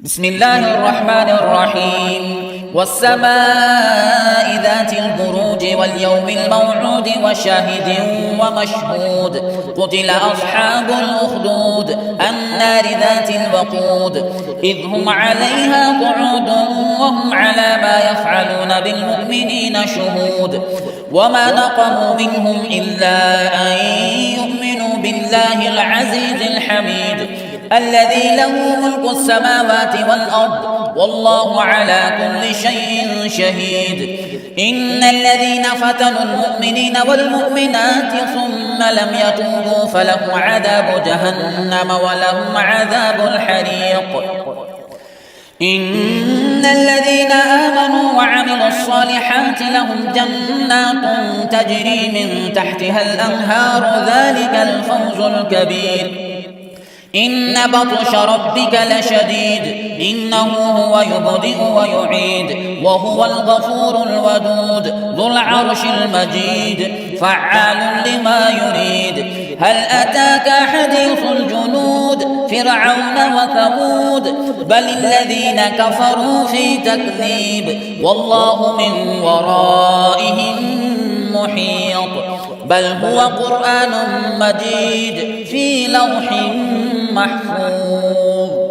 بسم الله الرحمن الرحيم والسماء ذات البروج واليوم الموعود وشاهد ومشهود قتل أصحاب الأخدود النار ذات الوقود إذ هم عليها قعود وهم على ما يفعلون بالمؤمنين شهود وما نقموا منهم إلا أن يؤمنوا بالله العزيز الحميد الذي له ملك السماوات والأرض والله على كل شيء شهيد إن الذين فتنوا المؤمنين والمؤمنات ثم لم يتوبوا فلهم عذاب جهنم ولهم عذاب الحريق إن الذين آمنوا وعملوا الصالحات لهم جنات تجري من تحتها الأنهار ذلك الفوز الكبير إن بطش ربك لشديد إنه هو يبدئ ويعيد وهو الغفور الودود ذو العرش المجيد فعال لما يريد هل أتاك حديث الجنود فرعون وثمود بل الذين كفروا في تكذيب والله من ورائهم محيط بل هو قرآن مجيد في لوح محفوظ.